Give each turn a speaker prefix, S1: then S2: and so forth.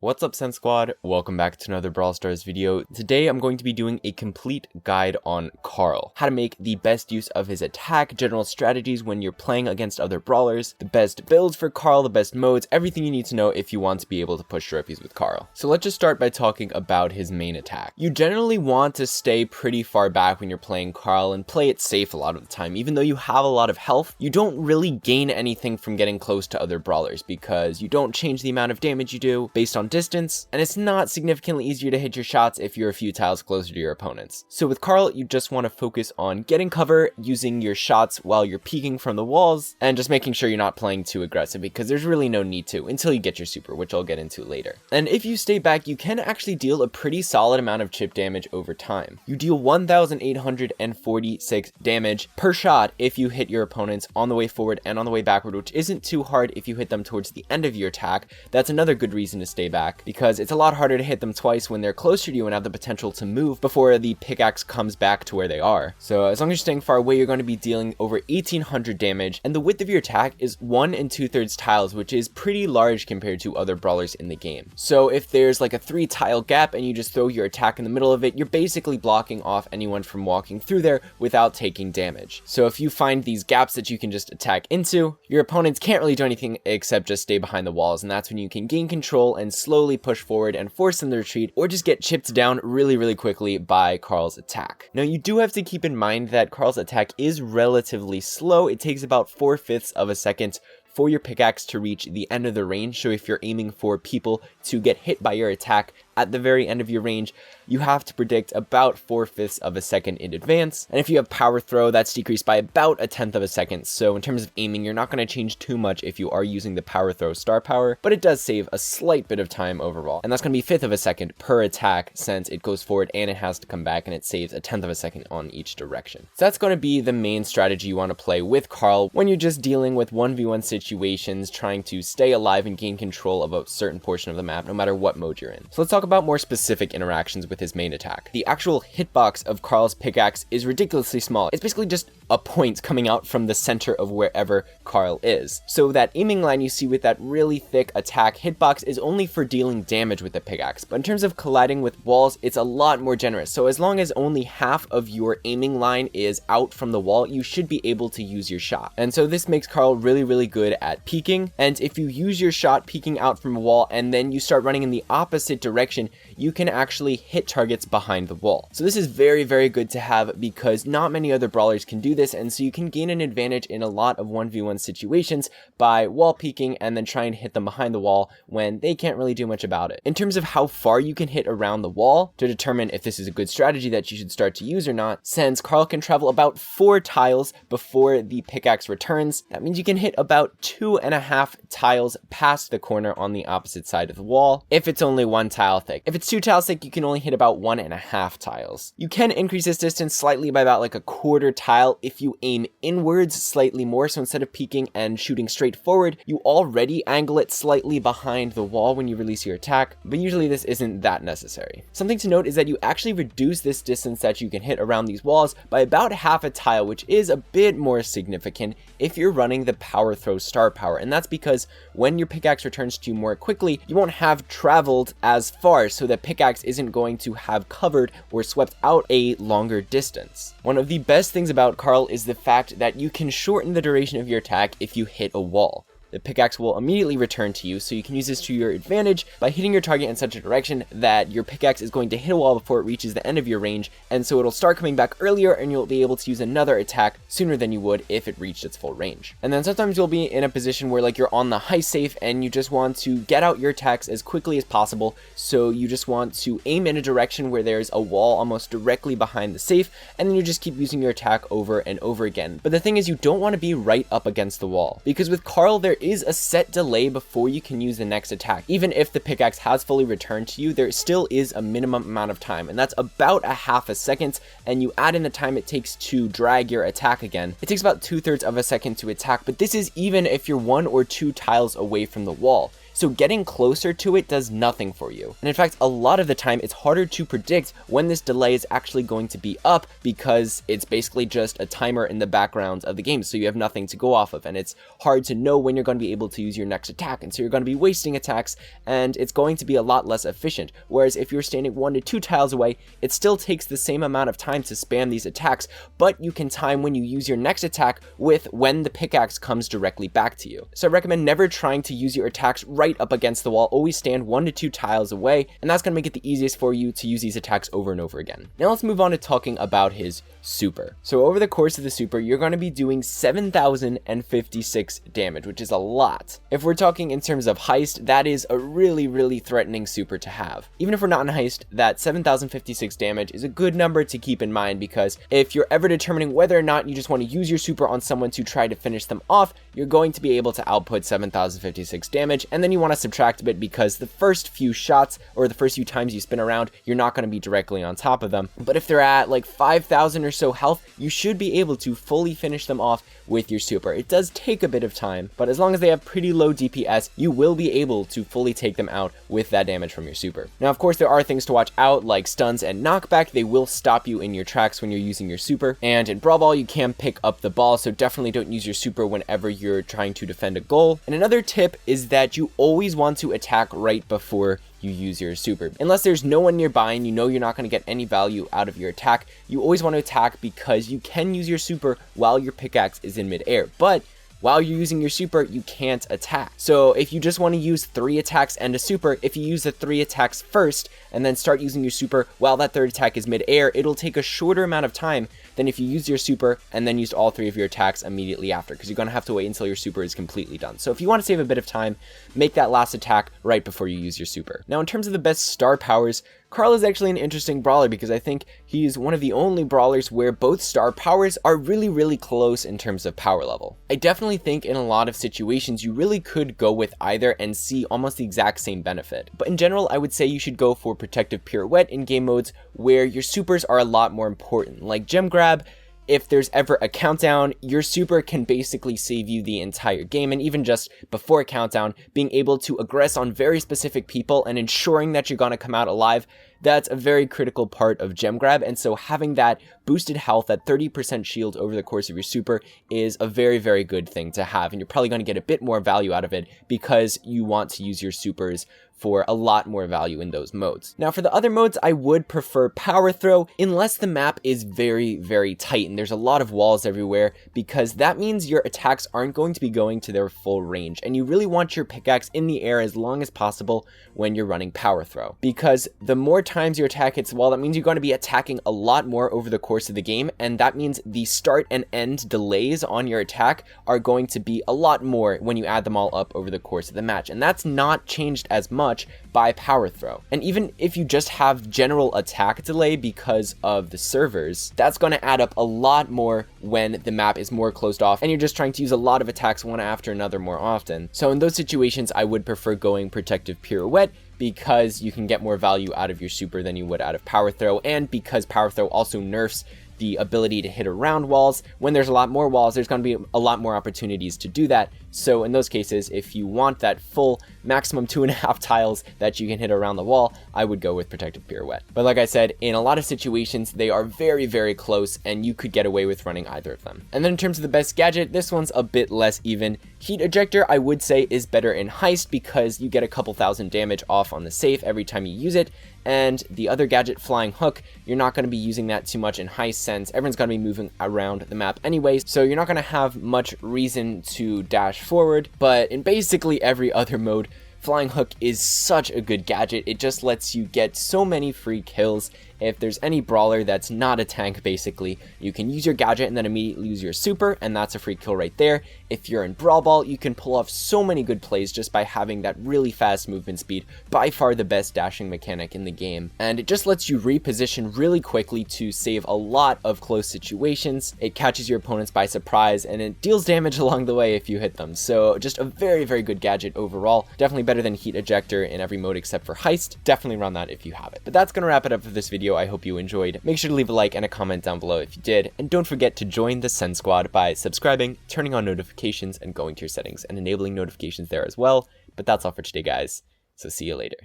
S1: What's up, Sense Squad? Welcome back to another Brawl Stars video. Today I'm going to be doing a complete guide on Carl. How to make the best use of his attack, general strategies when you're playing against other brawlers, the best builds for Carl, the best modes, everything you need to know if you want to be able to push trophies with Carl. So let's just start by talking about his main attack. You generally want to stay pretty far back when you're playing Carl and play it safe a lot of the time. Even though you have a lot of health, you don't really gain anything from getting close to other brawlers because you don't change the amount of damage you do based on distance, and it's not significantly easier to hit your shots if you're a few tiles closer to your opponents. So with Carl, you just want to focus on getting cover, using your shots while you're peeking from the walls, and just making sure you're not playing too aggressive because there's really no need to until you get your super, which I'll get into later. And if you stay back, you can actually deal a pretty solid amount of chip damage over time. You deal 1,846 damage per shot if you hit your opponents on the way forward and on the way backward, which isn't too hard if you hit them towards the end of your attack. That's another good reason to stay back, because it's a lot harder to hit them twice when they're closer to you and have the potential to move before the pickaxe comes back to where they are. So as long as you're staying far away, you're going to be dealing over 1,800 damage, and the width of your attack is 1 2/3 tiles, which is pretty large compared to other brawlers in the game. So if there's like a 3 tile gap and you just throw your attack in the middle of it, you're basically blocking off anyone from walking through there without taking damage. So if you find these gaps that you can just attack into, your opponents can't really do anything except just stay behind the walls, and that's when you can gain control and slowly push forward and force them to retreat, or just get chipped down really quickly by Carl's attack. Now, you do have to keep in mind that Carl's attack is relatively slow. It takes about 4/5 of a second for your pickaxe to reach the end of the range. So if you're aiming for people to get hit by your attack at the very end of your range, you have to predict about 4/5 of a second in advance. And if you have power throw, that's decreased by about 1/10 of a second. So in terms of aiming, you're not going to change too much if you are using the power throw star power, but it does save a slight bit of time overall. And that's going to be 1/5 of a second per attack, since it goes forward and it has to come back, and it saves 1/10 of a second on each direction. So that's going to be the main strategy you want to play with Carl when you're just dealing with 1v1 situations, trying to stay alive and gain control of a certain portion of the map, no matter what mode you're in. So let's talk about more specific interactions with his main attack. The actual hitbox of Carl's pickaxe is ridiculously small. It's basically just a point coming out from the center of wherever Carl is. So that aiming line you see with that really thick attack hitbox is only for dealing damage with the pickaxe. But in terms of colliding with walls, it's a lot more generous. So as long as only half of your aiming line is out from the wall, you should be able to use your shot. And so this makes Carl really good at peeking. And if you use your shot peeking out from a wall and then you start running in the opposite direction, you can actually hit targets behind the wall. So this is very good to have, because not many other brawlers can do this, and so you can gain an advantage in a lot of 1v1 situations by wall peeking and then try and hit them behind the wall when they can't really do much about it. In terms of how far you can hit around the wall to determine if this is a good strategy that you should start to use or not, since Carl can travel about 4 tiles before the pickaxe returns, that means you can hit about 2.5 tiles past the corner on the opposite side of the wall if it's only 1 tile thick. If it's 2 tiles thick, you can only hit about 1.5 tiles. You can increase this distance slightly by about like a 1/4 tile if you aim inwards slightly more. So instead of peeking and shooting straight forward, you already angle it slightly behind the wall when you release your attack, but usually this isn't that necessary. Something to note is that you actually reduce this distance that you can hit around these walls by about 1/2 tile, which is a bit more significant if you're running the power throw star power. And that's because when your pickaxe returns to you more quickly, you won't have traveled as far, so the pickaxe isn't going to have covered or swept out a longer distance. One of the best things about Carl is the fact that you can shorten the duration of your attack if you hit a wall. The pickaxe will immediately return to you, so you can use this to your advantage by hitting your target in such a direction that your pickaxe is going to hit a wall before it reaches the end of your range, and so it'll start coming back earlier and you'll be able to use another attack sooner than you would if it reached its full range. And then sometimes you'll be in a position where like you're on the high safe and you just want to get out your attacks as quickly as possible, so you just want to aim in a direction where there's a wall almost directly behind the safe, and then you just keep using your attack over and over again. But the thing is, you don't want to be right up against the wall, because with Carl there is a set delay before you can use the next attack. Even if the pickaxe has fully returned to you, there still is a minimum amount of time, and that's about 1/2 a second, and you add in the time it takes to drag your attack again. It takes about 2/3 of a second to attack, but this is even if you're 1 or 2 tiles away from the wall. so getting closer to it does nothing for you. And in fact, a lot of the time, it's harder to predict when this delay is actually going to be up because it's basically just a timer in the background of the game, so you have nothing to go off of, and it's hard to know when you're going to be able to use your next attack, and so you're going to be wasting attacks, and it's going to be a lot less efficient. Whereas if you're standing 1 to 2 tiles away, it still takes the same amount of time to spam these attacks, but you can time when you use your next attack with when the pickaxe comes directly back to you. So I recommend never trying to use your attacks right up against the wall. Always stand 1 to 2 tiles away, and that's going to make it the easiest for you to use these attacks over and over again. Now let's move on to talking about his super. So over the course of the super, you're going to be doing 7,056 damage, which is a lot. If we're talking in terms of heist, that is a really threatening super to have. Even if we're not in heist, that 7,056 damage is a good number to keep in mind, because if you're ever determining whether or not you just want to use your super on someone to try to finish them off, you're going to be able to output 7,056 damage, and then you want to subtract a bit because the first few shots or the first few times you spin around, you're not going to be directly on top of them. But if they're at like 5,000 or so health, you should be able to fully finish them off with your super. It does take a bit of time, but as long as they have pretty low DPS, you will be able to fully take them out with that damage from your super. Now, of course, there are things to watch out like stuns and knockback. They will stop you in your tracks when you're using your super. And in Brawl Ball, you can pick up the ball, so definitely don't use your super whenever you're trying to defend a goal. And another tip is that you always want to attack right before you use your super. Unless there's no one nearby and you know you're not going to get any value out of your attack, you always want to attack because you can use your super while your pickaxe is in midair. But while you're using your super, you can't attack. So if you just want to use 3 attacks and a super, if you use the 3 attacks first and then start using your super while that 3rd attack is midair, it'll take a shorter amount of time than if you use your super and then used all 3 of your attacks immediately after, because you're going to have to wait until your super is completely done. So if you want to save a bit of time, make that last attack right before you use your super. Now, in terms of the best star powers, Carl is actually an interesting brawler because I think he's one of the only brawlers where both star powers are really close in terms of power level. I definitely think in a lot of situations you really could go with either and see almost the exact same benefit. But in general, I would say you should go for Protective Pirouette in game modes where your supers are a lot more important. Like Gem Grab, if there's ever a countdown, your super can basically save you the entire game, and even just before a countdown, being able to aggress on very specific people and ensuring that you're gonna come out alive, that's a very critical part of Gem Grab, and so having that boosted health, that 30% shield over the course of your super is a very good thing to have, and you're probably going to get a bit more value out of it because you want to use your supers for a lot more value in those modes. Now, for the other modes, I would prefer Power Throw unless the map is very tight and there's a lot of walls everywhere, because that means your attacks aren't going to be going to their full range, and you really want your pickaxe in the air as long as possible when you're running Power Throw, because the more times your attack hits the wall, that means you're going to be attacking a lot more over the course of the game, and that means the start and end delays on your attack are going to be a lot more when you add them all up over the course of the match, and that's not changed as much by Power Throw. And even if you just have general attack delay because of the servers, that's going to add up a lot more when the map is more closed off and you're just trying to use a lot of attacks one after another more often. So in those situations, I would prefer going Protective Pirouette, because you can get more value out of your super than you would out of Power Throw, and because Power Throw also nerfs the ability to hit around walls. When there's a lot more walls, there's going to be a lot more opportunities to do that. So in those cases, if you want that full maximum 2.5 tiles that you can hit around the wall, I would go with Protective Pirouette. But like I said, in a lot of situations, they are very close, and you could get away with running either of them. And then in terms of the best gadget, this one's a bit less even. Heat Ejector, I would say, is better in Heist because you get a couple thousand damage off on the safe every time you use it, and the other gadget, Flying Hook, you're not going to be using that too much in Heist since everyone's going to be moving around the map anyways, so you're not going to have much reason to dash forward. But in basically every other mode, Flying Hook is such a good gadget. It just lets you get so many free kills. If there's any brawler that's not a tank, basically, you can use your gadget and then immediately use your super, and that's a free kill right there. If you're in Brawl Ball, you can pull off so many good plays just by having that really fast movement speed, by far the best dashing mechanic in the game. And it just lets you reposition really quickly to save a lot of close situations. It catches your opponents by surprise, and it deals damage along the way if you hit them. So just a very good gadget overall. Definitely better than Heat Ejector in every mode except for Heist. Definitely run that if you have it. But that's going to wrap it up for this video. I hope you enjoyed. Make sure to leave a like and a comment down below if you did, and don't forget to join the Send Squad by subscribing, turning on notifications, and going to your settings and enabling notifications there as well. But that's all for today, guys. So see you later.